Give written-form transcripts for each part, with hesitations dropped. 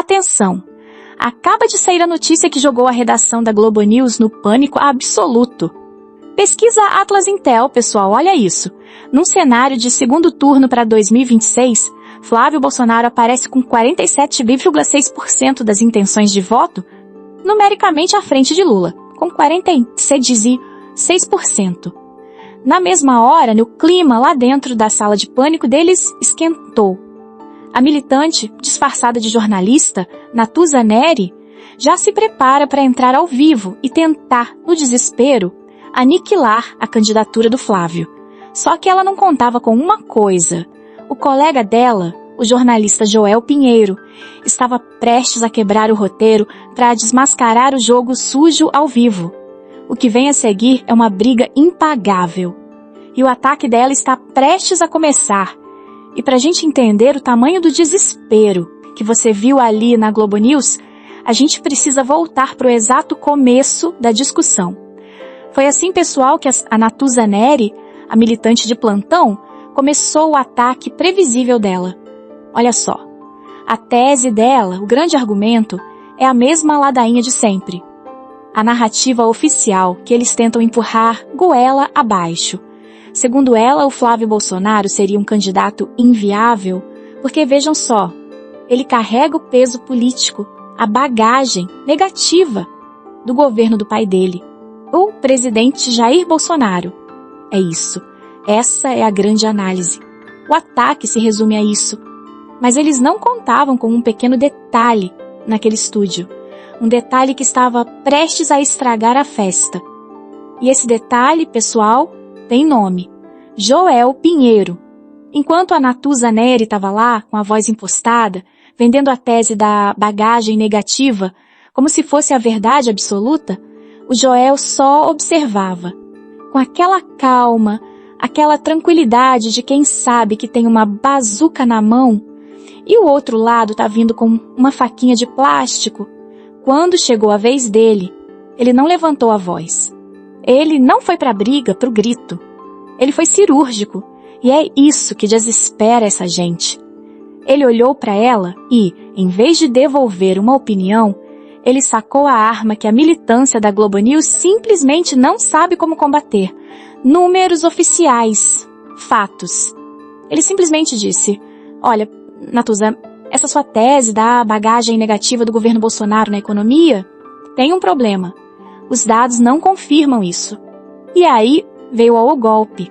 Atenção! Acaba de sair a notícia que jogou a redação da Globo News no pânico absoluto. Pesquisa Atlas Intel, pessoal, olha isso. Num cenário de segundo turno para 2026, Flávio Bolsonaro aparece com 47,6% das intenções de voto, numericamente à frente de Lula, com 46,6%. Na mesma hora, o clima lá dentro da sala de pânico deles esquentou. A militante, disfarçada de jornalista, Natuza Neri, já se prepara para entrar ao vivo e tentar, no desespero, aniquilar a candidatura do Flávio. Só que ela não contava com uma coisa. O colega dela, o jornalista Joel Pinheiro, estava prestes a quebrar o roteiro para desmascarar o jogo sujo ao vivo. O que vem a seguir é uma briga impagável. E o ataque dela está prestes a começar. E para a gente entender o tamanho do desespero que você viu ali na Globo News, a gente precisa voltar para o exato começo da discussão. Foi assim, pessoal, que a Natuza Neri, a militante de plantão, começou o ataque previsível dela. Olha só, a tese dela, o grande argumento, é a mesma ladainha de sempre. A narrativa oficial que eles tentam empurrar goela abaixo. Segundo ela, o Flávio Bolsonaro seria um candidato inviável, porque vejam só, ele carrega o peso político, a bagagem negativa do governo do pai dele, o presidente Jair Bolsonaro. É isso, essa é a grande análise. O ataque se resume a isso, mas eles não contavam com um pequeno detalhe naquele estúdio, um detalhe que estava prestes a estragar a festa. E esse detalhe, pessoal, tem nome, Joel Pinheiro. Enquanto a Natuza Neri estava lá, com a voz impostada, vendendo a tese da bagagem negativa, como se fosse a verdade absoluta, o Joel só observava, com aquela calma, aquela tranquilidade de quem sabe que tem uma bazuca na mão, e o outro lado está vindo com uma faquinha de plástico. Quando chegou a vez dele, ele não levantou a voz. Ele não foi para a briga, para o grito. Ele foi cirúrgico, e é isso que desespera essa gente. Ele olhou para ela e, em vez de devolver uma opinião, ele sacou a arma que a militância da Globo News simplesmente não sabe como combater. Números oficiais. Fatos. Ele simplesmente disse, olha, Natuza, essa sua tese da bagagem negativa do governo Bolsonaro na economia tem um problema. Os dados não confirmam isso. E aí veio ao golpe.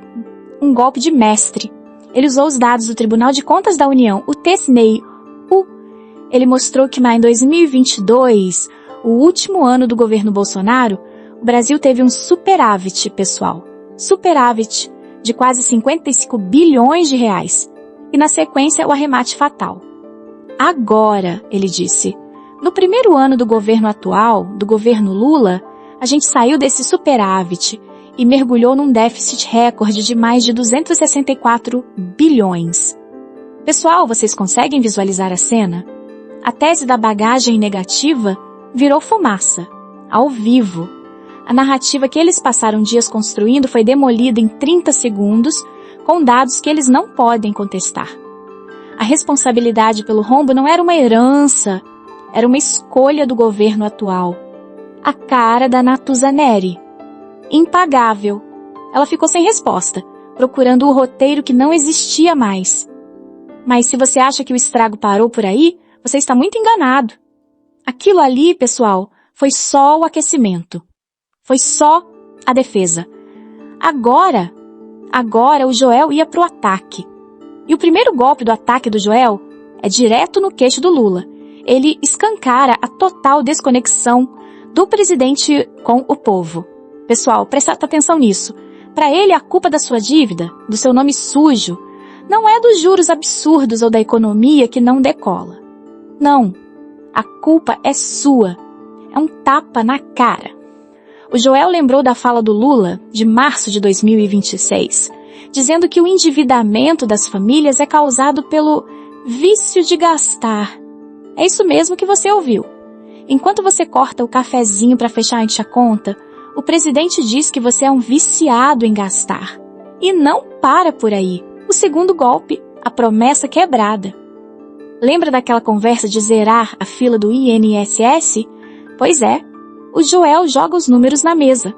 Um golpe de mestre. Ele usou os dados do Tribunal de Contas da União, o TCNEI. Ele mostrou que em 2022, o último ano do governo Bolsonaro, o Brasil teve um superávit, pessoal. Superávit de quase 55 bilhões de reais. E na sequência, o arremate fatal. Agora, ele disse, no primeiro ano do governo atual, do governo Lula, a gente saiu desse superávit e mergulhou num déficit recorde de mais de 264 bilhões. Pessoal, vocês conseguem visualizar a cena? A tese da bagagem negativa virou fumaça, ao vivo. A narrativa que eles passaram dias construindo foi demolida em 30 segundos, com dados que eles não podem contestar. A responsabilidade pelo rombo não era uma herança, era uma escolha do governo atual. A cara da Natuza Neri. Impagável. Ela ficou sem resposta, procurando o roteiro que não existia mais. Mas se você acha que o estrago parou por aí, você está muito enganado. Aquilo ali, pessoal, foi só o aquecimento. Foi só a defesa. Agora o Joel ia para o ataque. E o primeiro golpe do ataque do Joel é direto no queixo do Lula. Ele escancara a total desconexão do presidente com o povo. Pessoal, presta atenção nisso. Para ele, a culpa da sua dívida, do seu nome sujo, não é dos juros absurdos ou da economia que não decola. Não. A culpa é sua. É um tapa na cara. O Joel lembrou da fala do Lula, de março de 2026, dizendo que o endividamento das famílias é causado pelo vício de gastar. É isso mesmo que você ouviu. Enquanto você corta o cafezinho para fechar a conta, o presidente diz que você é um viciado em gastar. E não para por aí. O segundo golpe, a promessa quebrada. Lembra daquela conversa de zerar a fila do INSS? Pois é, o Joel joga os números na mesa.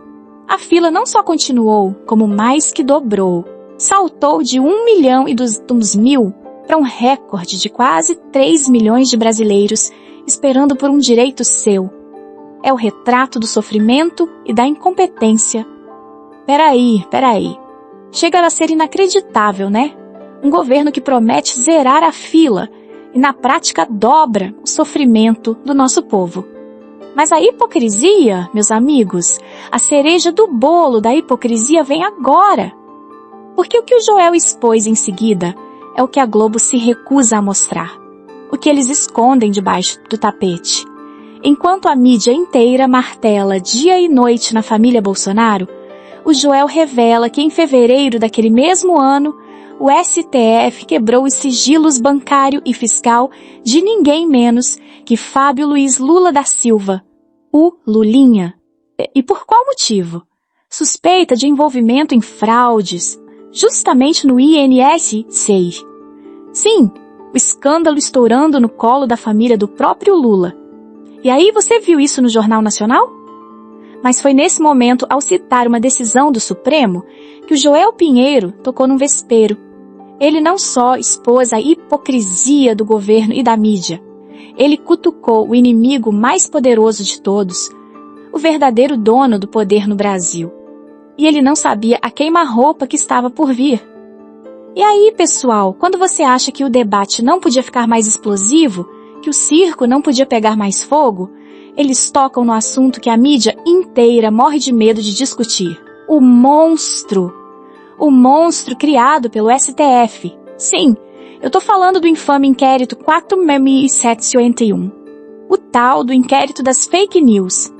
A fila não só continuou, como mais que dobrou. Saltou de 1.200.000 para um recorde de quase 3 milhões de brasileiros esperando por um direito seu. É o retrato do sofrimento e da incompetência. Peraí. Chega a ser inacreditável, né? Um governo que promete zerar a fila e na prática dobra o sofrimento do nosso povo. Mas a hipocrisia, meus amigos, a cereja do bolo da hipocrisia vem agora. Porque o que o Joel expôs em seguida é o que a Globo se recusa a mostrar. O que eles escondem debaixo do tapete. Enquanto a mídia inteira martela dia e noite na família Bolsonaro, o Joel revela que em fevereiro daquele mesmo ano, o STF quebrou os sigilos bancário e fiscal de ninguém menos que Fábio Luiz Lula da Silva, o Lulinha. E por qual motivo? Suspeita de envolvimento em fraudes, justamente no INSS. Sim, o escândalo estourando no colo da família do próprio Lula. E aí você viu isso no Jornal Nacional? Mas foi nesse momento, ao citar uma decisão do Supremo, que o Joel Pinheiro tocou num vespeiro. Ele não só expôs a hipocrisia do governo e da mídia, ele cutucou o inimigo mais poderoso de todos, o verdadeiro dono do poder no Brasil. E ele não sabia a queima-roupa que estava por vir. E aí, pessoal, quando você acha que o debate não podia ficar mais explosivo, que o circo não podia pegar mais fogo, eles tocam no assunto que a mídia inteira morre de medo de discutir. O monstro criado pelo STF. Sim, eu tô falando do infame inquérito 4.751. O tal do inquérito das fake news.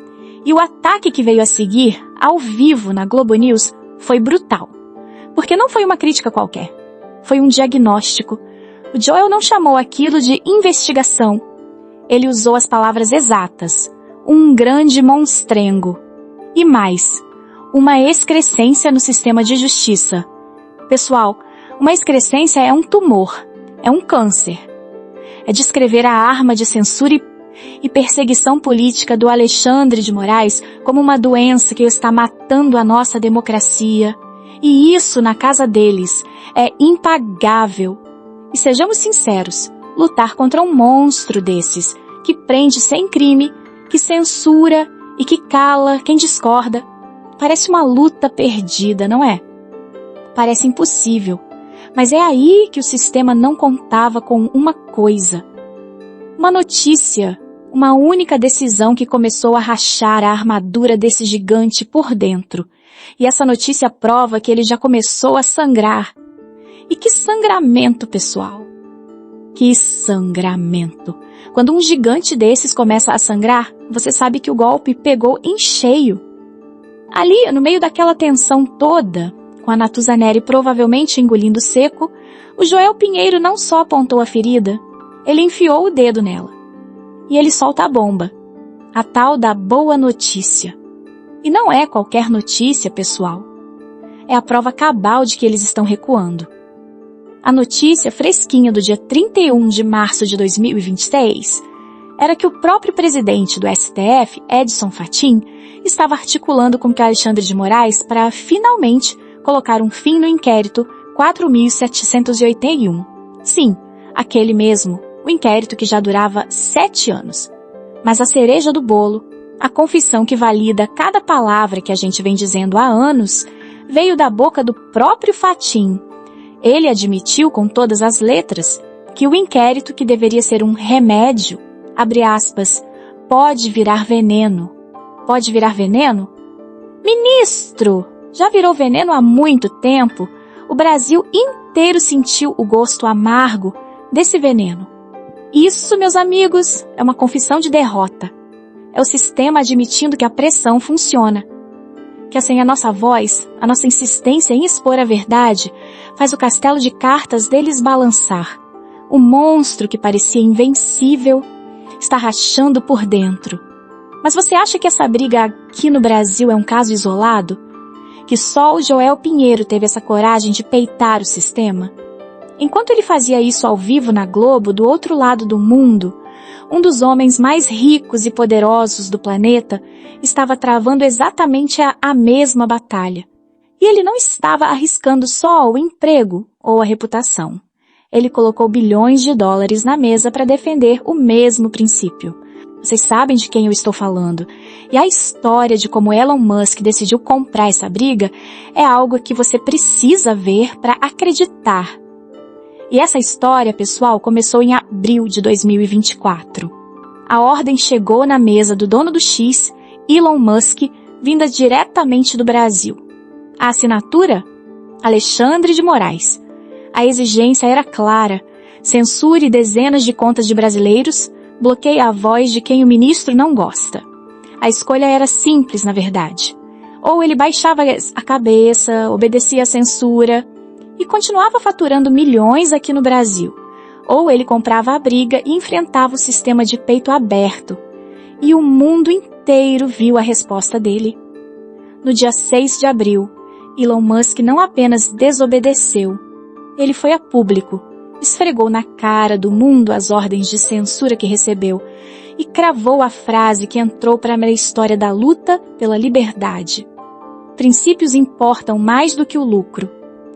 E o ataque que veio a seguir, ao vivo na Globo News, foi brutal. Porque não foi uma crítica qualquer. Foi um diagnóstico. O Joel não chamou aquilo de investigação. Ele usou as palavras exatas. Um grande monstrengo. E mais, uma excrescência no sistema de justiça. Pessoal, uma excrescência é um tumor, é um câncer. É descrever a arma de censura e perseguição política do Alexandre de Moraes como uma doença que está matando a nossa democracia. E isso, na casa deles, é impagável. E sejamos sinceros, lutar contra um monstro desses, que prende sem crime, que censura e que cala quem discorda, parece uma luta perdida, não é? Parece impossível, mas é aí que o sistema não contava com uma coisa. Uma notícia, uma única decisão que começou a rachar a armadura desse gigante por dentro. E essa notícia prova que ele já começou a sangrar. E que sangramento, pessoal! Que sangramento! Quando um gigante desses começa a sangrar, você sabe que o golpe pegou em cheio. Ali, no meio daquela tensão toda, com a Natuzaneri provavelmente engolindo seco, o Joel Pinheiro não só apontou a ferida, ele enfiou o dedo nela. E ele solta a bomba, a tal da boa notícia. E não é qualquer notícia, pessoal. É a prova cabal de que eles estão recuando. A notícia fresquinha do dia 31 de março de 2026 era que o próprio presidente do STF, Edson Fachin, estava articulando com que Alexandre de Moraes para finalmente colocar um fim no inquérito 4.781. Sim, aquele mesmo, o inquérito que já durava 7 anos. Mas a cereja do bolo, a confissão que valida cada palavra que a gente vem dizendo há anos, veio da boca do próprio Fachin. Ele admitiu com todas as letras que o inquérito, que deveria ser um remédio, abre aspas, pode virar veneno. Pode virar veneno? Ministro! Já virou veneno há muito tempo. O Brasil inteiro sentiu o gosto amargo desse veneno. Isso, meus amigos, é uma confissão de derrota. É o sistema admitindo que a pressão funciona. Que assim a nossa voz, a nossa insistência em expor a verdade, faz o castelo de cartas deles balançar. O monstro que parecia invencível está rachando por dentro. Mas você acha que essa briga aqui no Brasil é um caso isolado? Que só o Joel Pinheiro teve essa coragem de peitar o sistema? Enquanto ele fazia isso ao vivo na Globo, do outro lado do mundo, um dos homens mais ricos e poderosos do planeta estava travando exatamente a mesma batalha. E ele não estava arriscando só o emprego ou a reputação. Ele colocou bilhões de dólares na mesa para defender o mesmo princípio. Vocês sabem de quem eu estou falando. E a história de como Elon Musk decidiu comprar essa briga é algo que você precisa ver para acreditar. E essa história, pessoal, começou em abril de 2024. A ordem chegou na mesa do dono do X, Elon Musk, vinda diretamente do Brasil. A assinatura? Alexandre de Moraes. A exigência era clara: censure dezenas de contas de brasileiros, bloqueie a voz de quem o ministro não gosta. A escolha era simples, na verdade. Ou ele baixava a cabeça, obedecia à censura e continuava faturando milhões aqui no Brasil. Ou ele comprava a briga e enfrentava o sistema de peito aberto. E o mundo inteiro viu a resposta dele. No dia 6 de abril, Elon Musk não apenas desobedeceu, ele foi a público, esfregou na cara do mundo as ordens de censura que recebeu e cravou a frase que entrou para a história da luta pela liberdade. Princípios importam mais do que o lucro.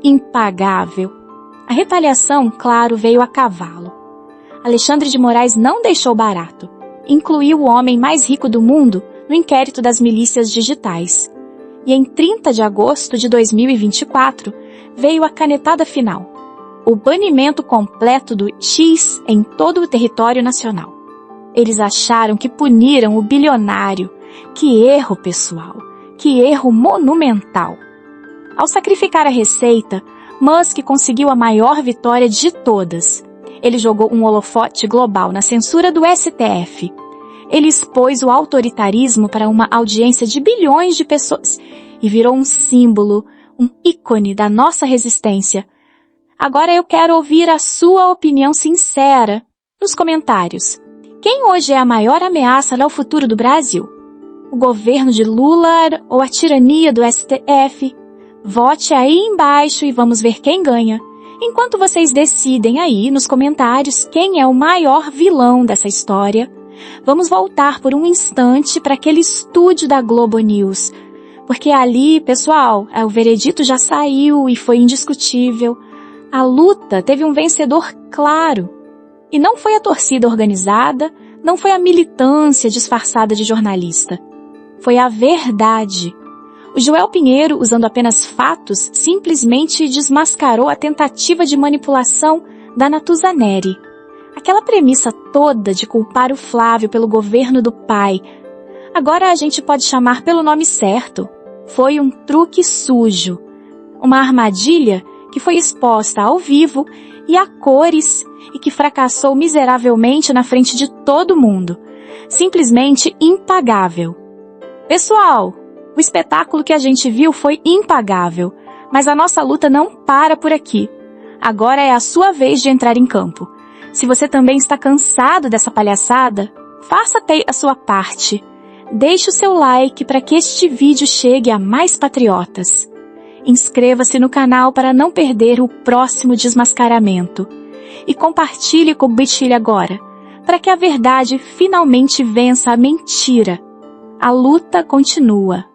Impagável. A retaliação, claro, veio a cavalo. Alexandre de Moraes não deixou barato. Incluiu o homem mais rico do mundo no inquérito das milícias digitais. E em 30 de agosto de 2024, veio a canetada final: o banimento completo do X em todo o território nacional. Eles acharam que puniram o bilionário. Que erro, pessoal! Que erro monumental! Ao sacrificar a receita, Musk conseguiu a maior vitória de todas. Ele jogou um holofote global na censura do STF. Ele expôs o autoritarismo para uma audiência de bilhões de pessoas e virou um símbolo, um ícone da nossa resistência. Agora eu quero ouvir a sua opinião sincera nos comentários. Quem hoje é a maior ameaça ao futuro do Brasil? O governo de Lula ou a tirania do STF? Vote aí embaixo e vamos ver quem ganha. Enquanto vocês decidem aí nos comentários quem é o maior vilão dessa história, vamos voltar por um instante para aquele estúdio da Globo News. Porque ali, pessoal, o veredito já saiu e foi indiscutível. A luta teve um vencedor claro. E não foi a torcida organizada, não foi a militância disfarçada de jornalista. Foi a verdade. O Joel Pinheiro, usando apenas fatos, simplesmente desmascarou a tentativa de manipulação da Natuza Neri. Aquela premissa toda de culpar o Flávio pelo governo do pai. Agora a gente pode chamar pelo nome certo. Foi um truque sujo. Uma armadilha que foi exposta ao vivo e a cores e que fracassou miseravelmente na frente de todo mundo. Simplesmente impagável. Pessoal, o espetáculo que a gente viu foi impagável, mas a nossa luta não para por aqui. Agora é a sua vez de entrar em campo. Se você também está cansado dessa palhaçada, faça a sua parte. Deixe o seu like para que este vídeo chegue a mais patriotas. Inscreva-se no canal para não perder o próximo desmascaramento. E compartilhe com o Bitilha agora, para que a verdade finalmente vença a mentira. A luta continua.